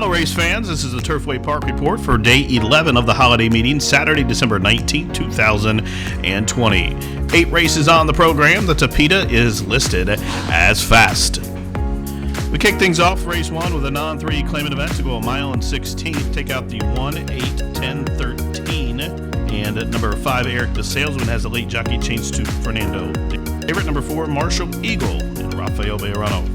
Hello race fans, this is the Turfway Park Report for day 11 of the holiday meeting, Saturday, December 19, 2020. 8 races on the program. The Tapeta is listed as fast. We kick things off race 1 with a non-3 claimant event to go a mile and 16th. Take out the 1, 8, 10, 13. And at number 5, Eric the Salesman has the late jockey changed to Fernando. Favorite number 4, Marshall Eagle and Rafael Bejarano.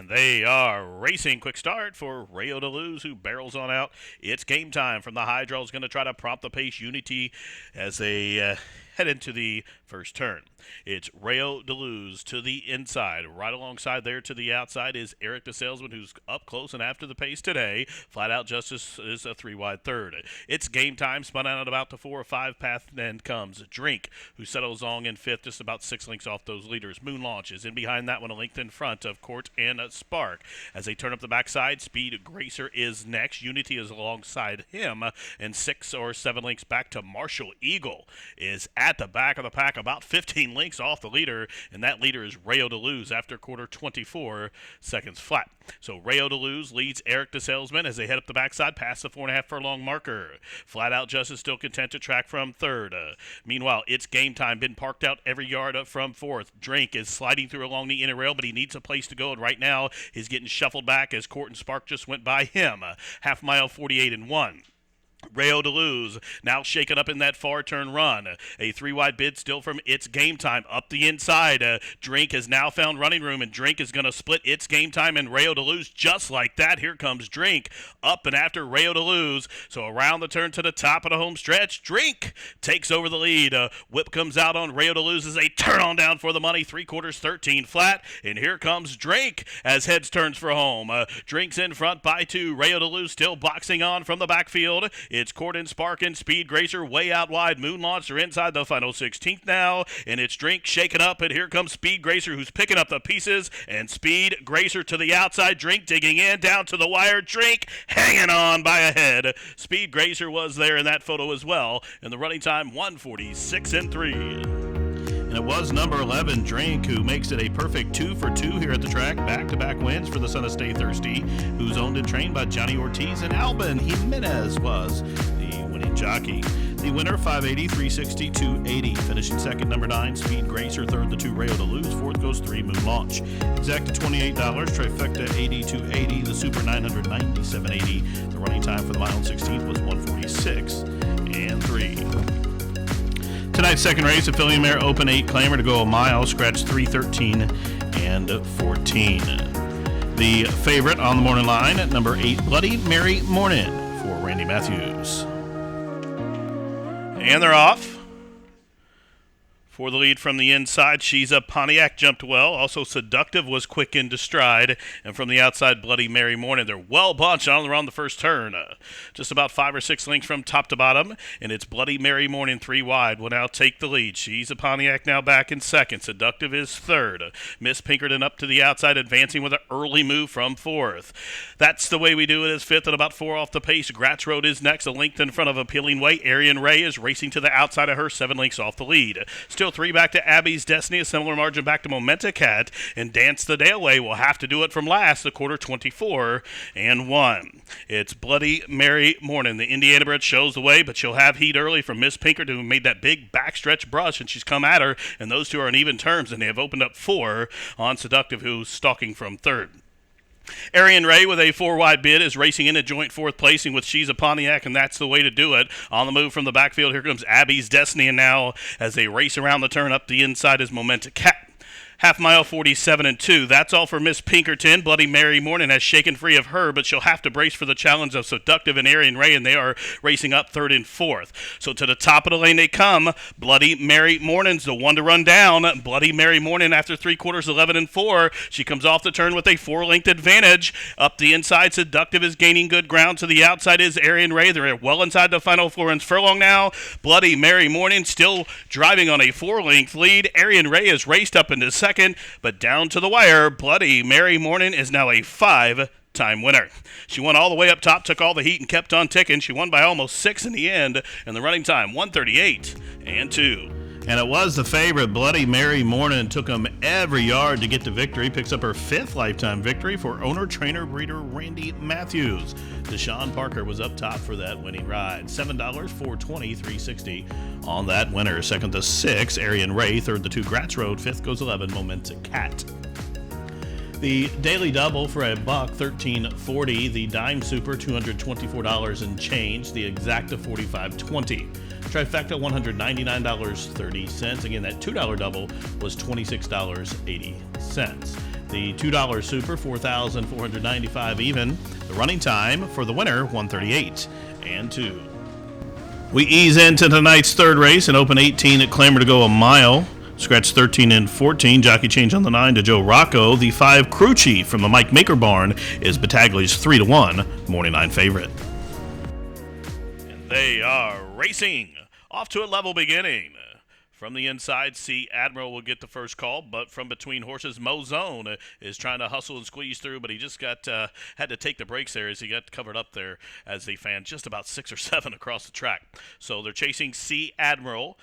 They are racing. Quick start for Rayo to Lose, who barrels on out. It's game time from the high draw. Is going to try to prompt the pace Unity as they head into the first turn. It's Rayo to Lose to the inside. Right alongside there to the outside is Eric the Salesman, who's up close and after the pace today. Flat Out Justice is a 3-wide third. It's game time. Spun out at about the 4 or 5 path. Then comes Drink, who settles on in 5th, just about 6 lengths off those leaders. Moon launches in behind that one, a length in front of Court and Spark. As they turn up the backside, Speed Gracer is next. Unity is alongside him, and 6 or 7 lengths back to Marshall Eagle is at the back of the pack, about 15 lengths off the leader, and that leader is Rayo to Lose after quarter 24 seconds flat. So Rayo to Lose leads Eric the Salesman as they head up the backside past the 4.5 furlong marker. Flat Out Justice still content to track from 3rd. Meanwhile, it's game time. Been parked out every yard up from 4th. Drink is sliding through along the inner rail, but he needs a place to go, and right now he's getting shuffled back as Court and Spark just went by him. Half mile 48 and 1. Rayo to Lose now shaken up in that far turn run. A 3-wide bid still from It's Game Time up the inside. Drink has now found running room, and Drink is going to split It's Game Time and Rayo to Lose just like that. Here comes Drink up and after Rayo to Lose. So around the turn to the top of the home stretch, Drink takes over the lead. Whip comes out on Rayo to Lose as a turn on down for the money. 3/4 13 flat, and here comes Drink as heads turns for home. Drink's in front by 2. Rayo to Lose still boxing on from the backfield. It's Court and Spark and Speed Gracer way out wide. Moon Launch are inside the final 16th now, and it's Drink shaken up, and here comes Speed Gracer, who's picking up the pieces, and Speed Gracer to the outside. Drink digging in down to the wire. Drink hanging on by a head. Speed Gracer was there in that photo as well, and the running time 1:46 and 3. And it was number 11, Drink, who makes it a perfect 2 for 2 here at the track. Back-to-back wins for the son of Stay Thirsty, who's owned and trained by Johnny Ortiz, and Alban Jimenez was the winning jockey. The winner, 580, 360, 280. Finishing second, number 9, Speed Gracer. Third, the 2, Rayo to Lose. Fourth goes 3, Moon Launch. Exacta $28, Trifecta 82.80. The Super 997.80. The running time for the mile and 16th was 1:46 and 3. Tonight's second race, Affiliate Mare Open 8 claimer to go a mile, scratch 3, 13, and 14. The favorite on the morning line at number 8, Bloody Mary Morning for Randy Matthews. And they're off. For the lead from the inside, She's a Pontiac jumped well. Also, Seductive was quick into stride. And from the outside, Bloody Mary Morning. They're well bunched on around the first turn. Just about 5 or 6 lengths from top to bottom. And it's Bloody Mary Morning 3 wide will now take the lead. She's a Pontiac now back in second. Seductive is third. Miss Pinkerton up to the outside, advancing with an early move from 4th. That's the way we do it as 5th and about 4 off the pace. Gratz Road is next, a length in front of Appealing Way. Arian Ray is racing to the outside of her, 7 lengths off the lead. Still 3 back to Abby's Destiny, a similar margin back to Momenta Cat, and Dance the Dale Way will have to do it from last, the quarter 24 and 1. It's Bloody Mary Morning. The Indiana bred shows the way, but she'll have heat early from Miss Pinkerton, who made that big backstretch brush, and she's come at her, and those two are on even terms, and they have opened up 4 on Seductive, who's stalking from 3rd. Arian Ray with a 4-wide bid is racing in a joint 4th placing with She's a Pontiac, and that's the way to do it. On the move from the backfield, here comes Abby's Destiny, and now as they race around the turn up the inside is Momenta Cat. Half mile 47 and 2. That's all for Miss Pinkerton. Bloody Mary Morning has shaken free of her, but she'll have to brace for the challenge of Seductive and Arian Ray, and they are racing up 3rd and 4th. So to the top of the lane they come. Bloody Mary Morning's the one to run down. Bloody Mary Morning after 3/4 11 and 4. She comes off the turn with a 4-length advantage. Up the inside, Seductive is gaining good ground. To the outside is Arian Ray. They're well inside the final Florence furlong now. Bloody Mary Morning still driving on a 4-length lead. Arian Ray is raced up into second, but down to the wire, Bloody Mary Morning is now a 5-time winner. She won all the way up top, took all the heat, and kept on ticking. She won by almost 6 in the end, and the running time 1:38 and 2. And it was the favorite, Bloody Mary Morning, took him every yard to get to victory. Picks up her 5th lifetime victory for owner, trainer, breeder Randy Matthews. Deshaun Parker was up top for that winning ride. $7, $4.20, $3.60 on that winner. Second to 6, Arian Ray. Third to 2, Gratz Road. Fifth goes 11, Momenta Cat. The daily double for $1, $13.40. The dime super, $224 and change. The exacta, $45.20. Trifecta, $199.30. Again, that $2 double was $26.80. The $2 super, $4,495 even. The running time for the winner, 1:38 and 2. We ease into tonight's third race and open 18 at Clamor to go a mile. Scratch 13 and 14. Jockey change on the 9 to Joe Rocco. The 5 Crew Chief from the Mike Maker barn is Battaglia's 3-1 morning line favorite. And they are racing off to a level beginning. From the inside, C Admiral will get the first call, but from between horses, Mozone is trying to hustle and squeeze through, but he just got had to take the brakes there as he got covered up there as they fan just about 6 or 7 across the track. So they're chasing C Admiral.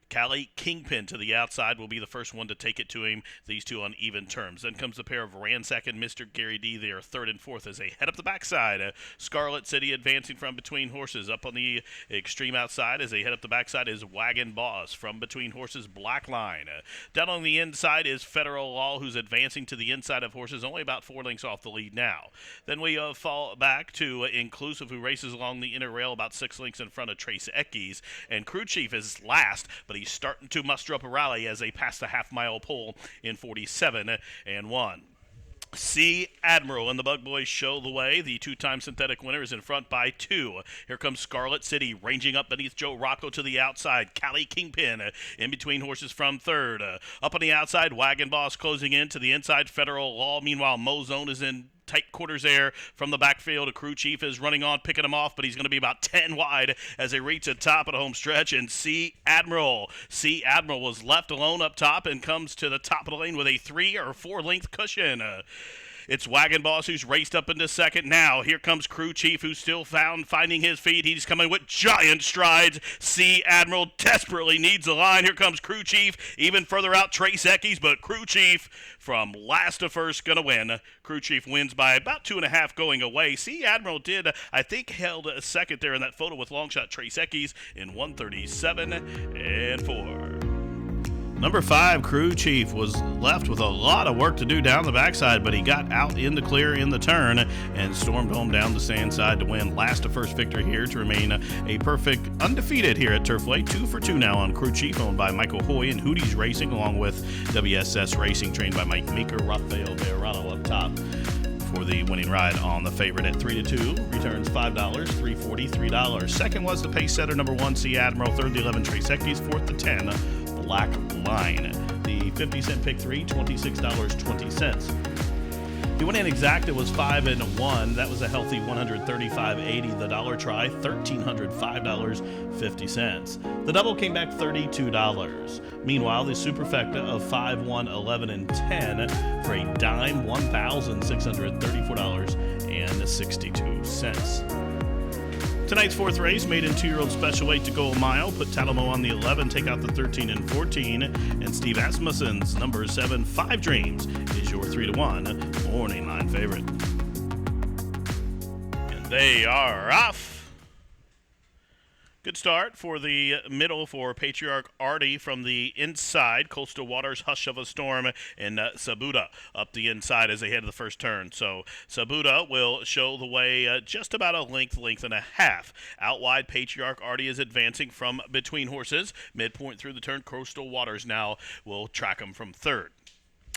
CALLE Kingpin to the outside will be the first one to take it to him. These two on even terms. Then comes the pair of RANSACK and Mr. Gary D. They are third and fourth as they head up the backside. Scarlet City advancing from between horses. Up on the extreme outside as they head up the backside is Wagon Boss. From between horses, Blackline. Down on the inside is Federal Law, who's advancing to the inside of horses, only about 4 lengths off the lead now. Then we fall back to Inclusive, who races along the inner rail about 6 lengths in front of Trace Equis. And Crew Chief is last, but he's starting to muster up a rally as they pass the half-mile pole in 47 and 1. C Admiral and the Bug Boys show the way. The 2-time synthetic winner is in front by 2. Here comes Scarlet City ranging up beneath Joe Rocco to the outside. CALLE Kingpin in between horses from third. Up on the outside, Wagon Boss closing in to the inside. Federal Law. Meanwhile, Mozone is in tight quarters there from the backfield. A Crew Chief is running on, picking him off, but he's going to be about 10 wide as they reach the top of the home stretch. And C Admiral was left alone up top and comes to the top of the lane with a 3 or 4 length cushion. It's Wagon Boss who's raced up into second now. Here comes Crew Chief, who's still finding his feet. He's coming with giant strides. C Admiral desperately needs the line. Here comes Crew Chief. Even further out, Trace Equis, but Crew Chief from last to first going to win. Crew Chief wins by about 2.5 going away. C Admiral did, I think, held a second there in that photo with longshot Trace Equis in 1:37 and 4. Number 5, Crew Chief, was left with a lot of work to do down the backside, but he got out in the clear in the turn and stormed home down the sand side to win last to first victory here to remain a perfect undefeated here at Turfway. 2 for 2 now on Crew Chief, owned by Michael Hoy and Hootie's Racing, along with WSS Racing, trained by Mike Meeker. Rafael Bejarano up top for the winning ride on the favorite at 3-2. Returns $5, $3.40, $3. Second was the pace setter, number 1, C Admiral. Third, the 11, Trace Equis. Fourth, the 10, BLACKLINE. The 50-cent pick 3, $26.20. The winning exacta was 5 and 1. That was a healthy $135.80. The dollar try, $1,305.50. The double came back $32. Meanwhile, the superfecta of 5, 1, 11, and 10 for a dime, $1,634.62. Tonight's fourth race, made in 2-year-old special weight to go a mile. Put Talamo on the 11, take out the 13 and 14. And Steve Asmussen's number 7, 5 Dreams, is your 3-1 morning line favorite. And they are off. Good start for the middle for Patriarch Artie from the inside. Coastal Waters, Hush of a Storm, and Sabuda up the inside as they head to the first turn. So Sabuda will show the way just about a length and a half. Out wide, Patriarch Artie is advancing from between horses. Midpoint through the turn, Coastal Waters now will track him from third.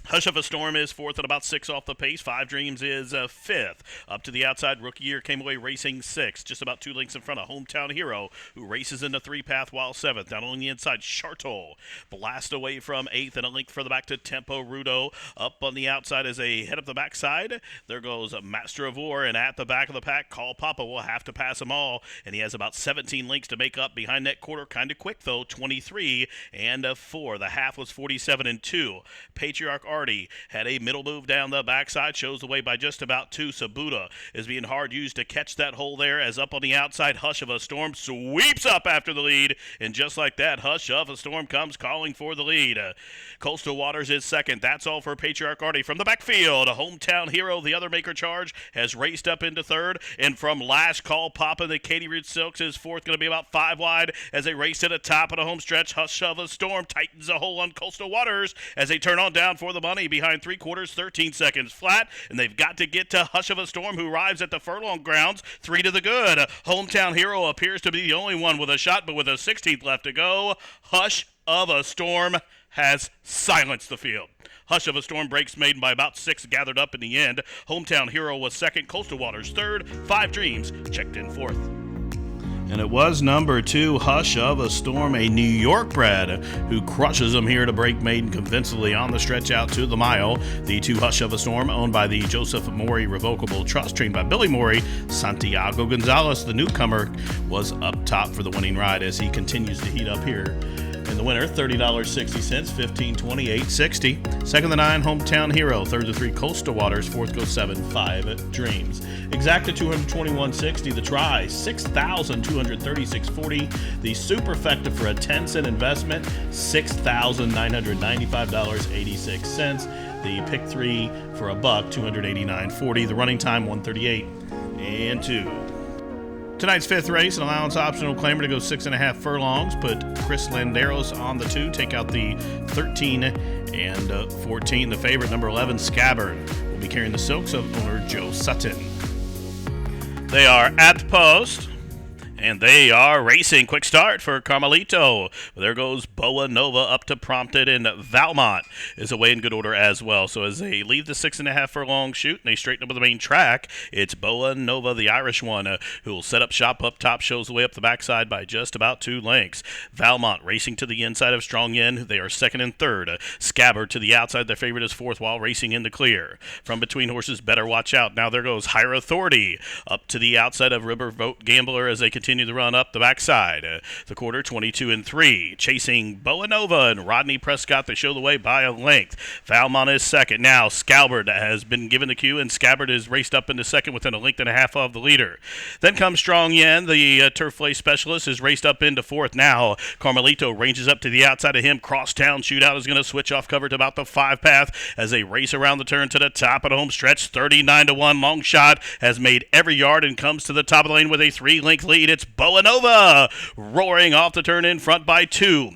Hush of a Storm is fourth at about 6 off the pace. 5 Dreams is fifth. Up to the outside, Rookie Year came away racing 6th, just about 2 lengths in front of Hometown Hero, who races into 3-path while 7th. Down on the inside, Chartol. Blast away from 8th and a length further back to Tempo Rudo. Up on the outside as they head up the backside, there goes Master of War, and at the back of the pack, Call Papa will have to pass them all, and he has about 17 lengths to make up behind that quarter. Kind of quick, though, 23 and 4. The half was 47 and 2. Patriarch Artie had a middle move down the backside, shows the way by just about 2. Sabuda is being hard used to catch that hole there, as up on the outside, Hush of a Storm sweeps up after the lead, and just like that, Hush of a Storm comes calling for the lead. Coastal Waters is second. That's all for Patriarch Artie. From the backfield, a Hometown Hero, the other maker charge, has raced up into third, and from Last Call Poppin', the Katy Root Silks is fourth, going to be about 5 wide as they race to the top of the home stretch. Hush of a Storm tightens a hole on Coastal Waters as they turn on down for the money behind 3/4, 13 seconds flat, and they've got to get to Hush of a Storm, who arrives at the furlong grounds, 3 to the good. Hometown Hero appears to be the only one with a shot, but with a 16th left to go, Hush of a Storm has silenced the field. Hush of a Storm breaks maiden by about 6, gathered up in the end. Hometown Hero was second, Coastal Waters third, 5 Dreams checked in fourth. And it was number 2, Hush of a Storm, a New York bred, who crushes them here to break maiden convincingly on the stretch out to the mile. The 2 Hush of a Storm, owned by the Joseph Maury Revocable Trust, trained by Billy Maury. Santiago Gonzalez, the newcomer, was up top for the winning ride as he continues to heat up here. And the winner, $30.60, 1528.60. Second, the 9, Hometown Hero. Third, the 3, Coastal Waters. Fourth, goes 7, 5 Dreams. Exacta, $221.60. The Try, $6,236.40. The Superfecta for a 10-cent investment, $6,995.86. The Pick 3 for a buck, $289.40. The running time, 1:38.2. Tonight's 5th race, an allowance optional claimer to go 6.5 furlongs. Put Chris Landeros on the 2. Take out the 13 and 14. The favorite, number 11, Scabbard, will be carrying the silks of owner Joe Sutton. They are at the post, and they are racing. Quick start for Carmelito. There goes Boa Nova up to Prompted, and Valmont is away in good order as well. So as they leave the 6.5 furlong shoot and they straighten up with the main track, it's Boa Nova, the Irish one, who will set up shop up top, shows the way up the backside by just about 2 lengths. Valmont racing to the inside of Strong Yen. They are second and third. Scabbard to the outside. Their favorite is fourth while racing in the clear. From between horses, Better Watch Out. Now there goes Higher Authority up to the outside of Riverboat Gambler as they continue to run up the backside. The quarter, 22 and 3. Chasing Boa Nova and Rodney Prescott. They show the way by a length. Valmont is second. Now Scabbard has been given the cue, and Scabbard is raced up into second within a length and a half of the leader. Then comes Strong Yen, the Turfway specialist, is raced up into fourth. Now Carmelito ranges up to the outside of him. Crosstown Shootout is going to switch off cover to about the 5 path as they race around the turn to the top of the home stretch. 39-1. Long Shot has made every yard and comes to the top of the lane with a 3-length lead. It's Boa Nova roaring off the turn in front by 2.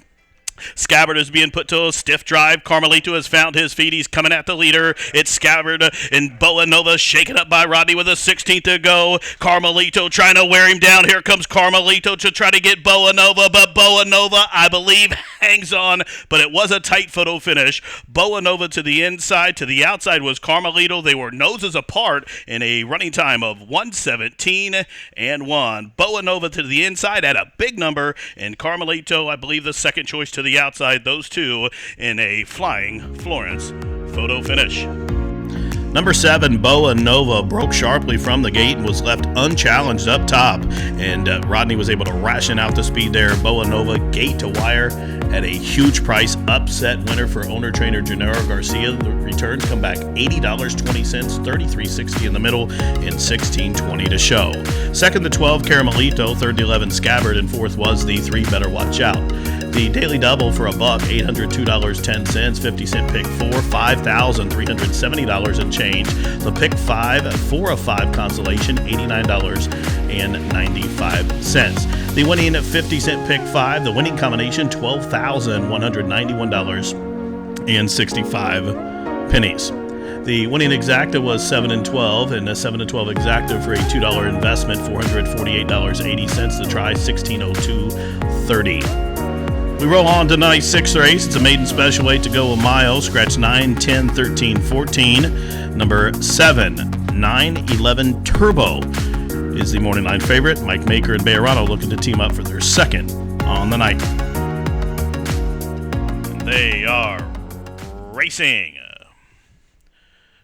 Scabbard is being put to a stiff drive. Carmelito has found his feet. He's coming at the leader. It's Scabbard and Boa Nova shaken up by Rodney with a 16th to go. Carmelito trying to wear him down. Here comes Carmelito to try to get Boa Nova, but Boa Nova, I believe, hangs on, but it was a tight photo finish. Boa Nova to the inside. To the outside was Carmelito. They were noses apart in a running time of 1:17.1. Boa Nova to the inside at a big number, and Carmelito, I believe, the second choice to the outside. Those two in a flying Florence photo finish. Number 7, Boa Nova, broke sharply from the gate and was left unchallenged up top, and Rodney was able to ration out the speed there. Boa Nova, gate to wire at a huge price, upset winner for owner-trainer Gennaro Garcia. The returns come back $80.20, $33.60 in the middle, and $16.20 to show. Second, the 12, Caramelito. Third, the 11, Scabbard, and fourth was the 3, Better Watch Out. The daily double for a buck, $802.10, 50-cent pick 4, $5,370 and change. The pick 5, 4 of 5 consolation, $89.95. The winning 50-cent pick 5, the winning combination, $12,191.65. The winning exacta was 7 and 12, and a 7 and 12 exacta for a $2 investment, $448.80. The try, $1602.30. We roll on to tonight's 6th race. It's a maiden special weight to go a mile. Scratch 9, 10, 13, 14. Number 7, 9, 11 Turbo is the morning line favorite. Mike Maker and Bayerano looking to team up for their second on the night. They are racing.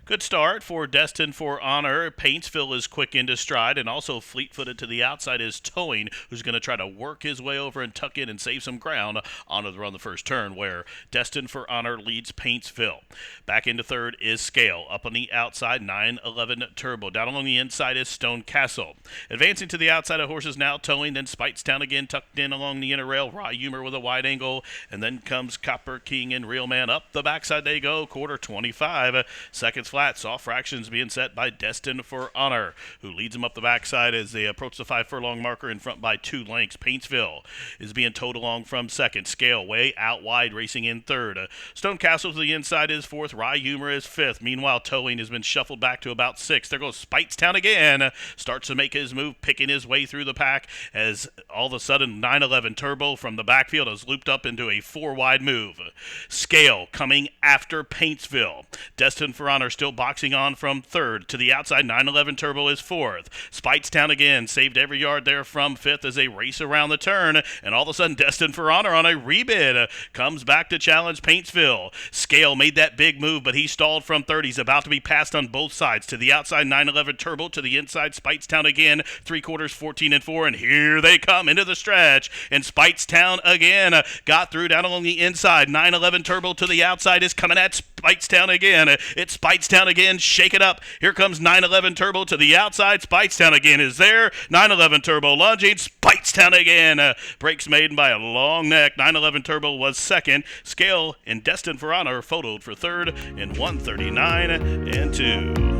Good start for Destined for Honor. Paintsville is quick into stride, and also fleet-footed to the outside is Towing, who's going to try to work his way over and tuck in and save some ground onto the run the first turn, where Destined for Honor leads Paintsville. Back into third is Scale. Up on the outside, 911 Turbo. Down along the inside is Stone Castle. Advancing to the outside of horses now, Towing, then Spitestown again, tucked in along the inner rail. RAYO with a wide angle, and then comes Copper King and Real Man. Up the backside they go, quarter 25. Seconds flat. Soft fractions being set by Destined for Honor, who leads them up the backside as they approach the 5 furlong marker in front by 2 lengths. Paintsville is being towed along from second. Scale way out wide, racing in third. Stone Castle to the inside is fourth. RAYO is fifth. Meanwhile, Towing has been shuffled back to about sixth. There goes Spitestown again. Starts to make his move, picking his way through the pack as all of a sudden 911 Turbo from the backfield has looped up into a 4-wide move. Scale coming after Paintsville. Destined for Honor still boxing on from third. To the outside, 911 Turbo is fourth. Spitestown again, saved every yard there from fifth as they race around the turn, and all of a sudden Destined for Honor on a rebid comes back to challenge Paintsville. Scale made that big move, but he stalled from third. He's about to be passed on both sides. To the outside, 911 Turbo. To the inside, Spitestown again. 3/4, 14-4, and here they come into the stretch, and Spitestown again got through down along the inside. 911 Turbo to the outside is coming at Spitestown again. It's Spitestown again. Shake it up. Here comes 911 Turbo to the outside. Spitestown again is there. 911 Turbo lunging. Spitestown again. Breaks made by a long neck. 911 Turbo was second. Scale and Destined for Honor photoed for third in 139-2.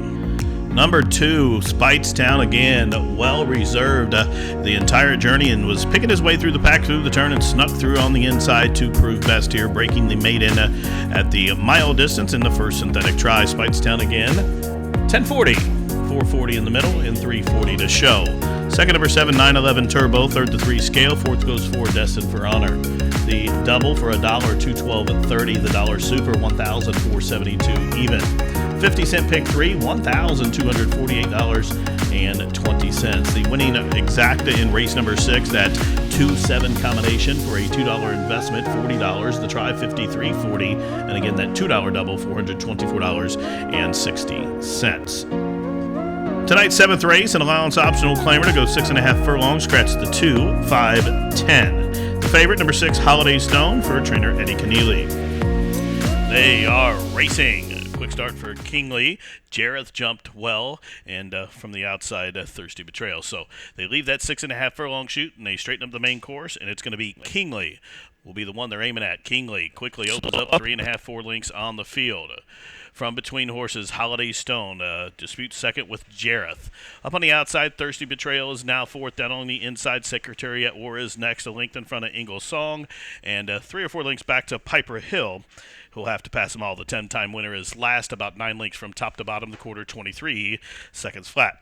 Number 2, Spitestown again, well reserved the entire journey and was picking his way through the pack through the turn and snuck through on the inside to prove best here, breaking the maiden at the mile distance in the first synthetic try. Spitestown again, 10:40, 4:40 in the middle, and 3:40 to show. Second, number 7, 911 Turbo. Third to 3, Scale. Fourth goes 4, Destined for Honor. The double for $1, $2.12.30. The dollar super, $1,472 even. 50-cent pick 3, $1,248.20. The winning exacta in race number 6, that 2-7 combination for a $2 investment, $40. The try, $53.40. And again, that $2 double, $424.60. Tonight's 7th race, an allowance optional claimer to go 6.5 furlongs, scratch the 2, 5, 10. The favorite, number 6, Holiday Stone, for trainer Eddie Keneally. They are racing. Quick start for Kingley. Jareth jumped well, and from the outside, Thirsty Betrayal. So they leave that 6.5 furlong shoot, and they straighten up the main course, and it's going to be Kingley will be the one they're aiming at. Kingley quickly opens up 3.5, 4 lengths on the field. From between horses, Holiday Stone disputes second with Jareth. Up on the outside, Thirsty Betrayal is now fourth. Down on the inside, Secretariat War is next, a length in front of Ingle Song, and 3 or 4 lengths back to Piper Hill, who'll have to pass them all. The 10-time winner is last, about 9 lengths from top to bottom, the quarter 23 seconds flat.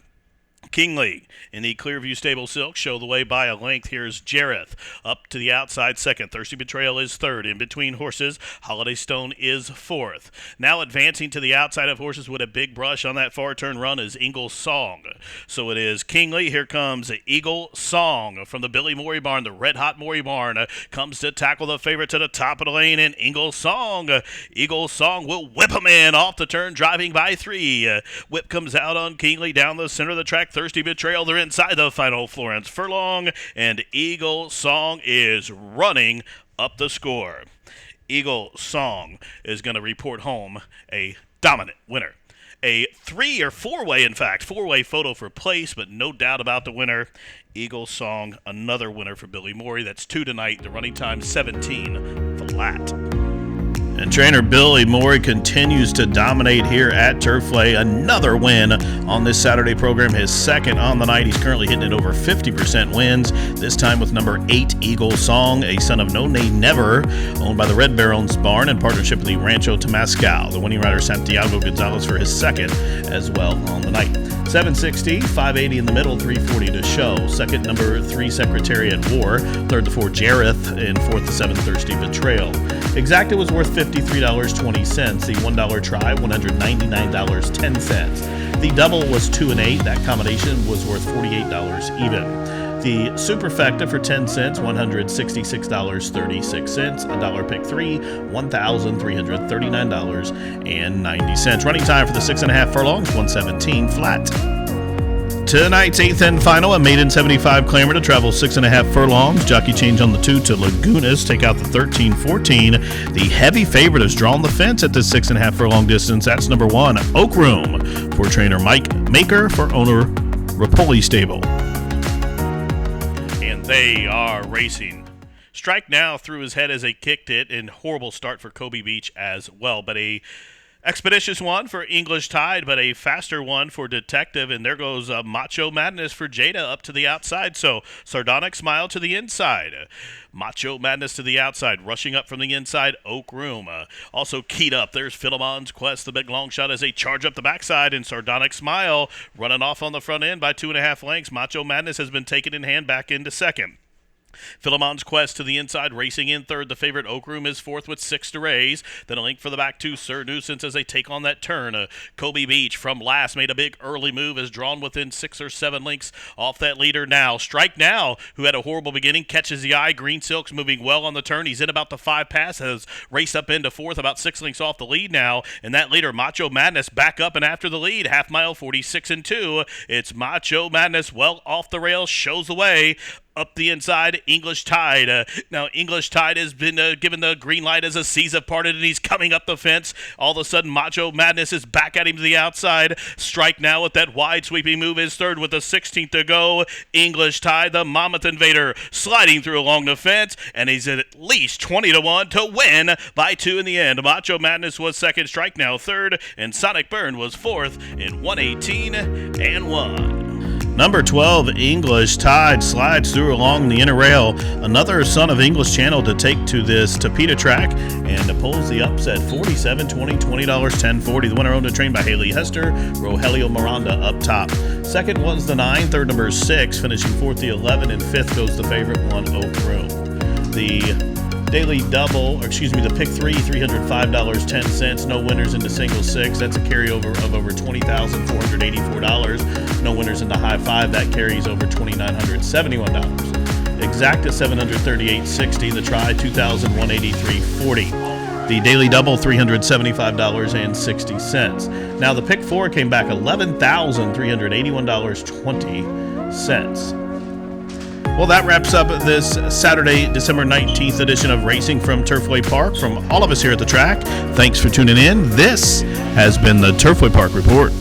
Kingley in the Clearview Stable Silk show the way by a length. Here's Jareth up to the outside second. Thirsty Betrayal is third. In between horses, Holiday Stone is fourth. Now advancing to the outside of horses with a big brush on that far turn run is Ingle Song. So it is Kingley. Here comes Eagle Song from the Billy Morey Barn. The red hot Morey Barn comes to tackle the favorite to the top of the lane, and Ingle Song will whip him in off the turn, driving by 3. Whip comes out on Kingley down the center of the track. Thirsty Betrayal, they're inside the final Florence furlong, and Eagle Song is running up the score. Eagle Song is going to report home a dominant winner. A 3 or 4-way, in fact, 4-way photo for place, but no doubt about the winner. Eagle Song, another winner for Billy Morey. That's 2 tonight. The running time 17 flat. And trainer Billy Morey continues to dominate here at Turfway. Another win on this Saturday program, his second on the night. He's currently hitting it over 50% wins, this time with number 8, Eagle Song, a son of No Nay Never, owned by the Red Barons Barn in partnership with the Rancho Temascal. The winning rider, Santiago Gonzalez, for his second as well on the night. 760, 580 in the middle, 340 to show. Second, number 3, Secretariat War. Third to 4, Jareth. And fourth to 7, Thirsty Betrayal. Exacta was worth $53.20. The $1 try, $199.10. The double was 2 and 8. That combination was worth $48 even. The Superfecta for 10 cents, $166.36. A dollar pick 3, $1,339.90. Running time for the 6.5 furlongs, 117 flat. Tonight's 8th and final, a maiden 75 clamor to travel 6.5 furlongs. Jockey change on the 2 to Lagunas. Take out the 13-14. The heavy favorite has drawn the fence at this 6.5 furlong distance. That's number 1, Oak Room, for trainer Mike Maker, for owner Rapoli Stable. And they are racing. Strike Now threw his head as they kicked it, and horrible start for Kobe Beach as well. But a expeditious one for English Tide, but a faster one for Detective, and there goes Macho Madness for Jada up to the outside. So Sardonic Smile to the inside, Macho Madness to the outside, rushing up from the inside, Oak Room. Also keyed up, there's Philemon's Quest, the big long shot as they charge up the backside, and Sardonic Smile running off on the front end by 2.5 lengths. Macho Madness has been taken in hand back into second. Philemon's Quest to the inside, racing in third. The favorite Oak Room is fourth with 6 to raise. Then a link for the back 2, Sir Nuisance, as they take on that turn. Kobe Beach from last made a big early move, is drawn within 6 or 7 links off that leader now. Strike Now, who had a horrible beginning, catches the eye. Green Silk's moving well on the turn. He's in about the 5 pass, has raced up into fourth, about 6 links off the lead now. And that leader, Macho Madness, back up and after the lead. Half mile, 46 and 2. It's Macho Madness well off the rails, shows the way. Up the inside, English Tide. Now, English Tide has been given the green light as the seas have parted, and he's coming up the fence. All of a sudden, Macho Madness is back at him to the outside. Strike Now with that wide sweeping move is third with the 16th to go. English Tide, the Mammoth Invader, sliding through along the fence, and he's at least 20 to 1 to win by 2 in the end. Macho Madness was second, Strike Now third, and Sonic Burn was fourth in 118 and 1. Number 12, English Tide, slides through along the inner rail. Another son of English Channel to take to this Tapeta track, and pulls the upset, $47.20, $20.1040. The winner owned and trained by Haley Hester, Rogelio Miranda up top. Second was the 9, third number 6, finishing fourth the 11, and fifth goes the favorite one, Oak Room. The daily double, the pick 3, $305.10. No winners into single 6. That's a carryover of over $20,484. No winners into high 5. That carries over $2,971. Exacta $738.60. The try $2,183.40. The daily double $375.60. Now the pick 4 came back $11,381.20. Well, that wraps up this Saturday, December 19th edition of Racing from Turfway Park. From all of us here at the track, thanks for tuning in. This has been the Turfway Park Report.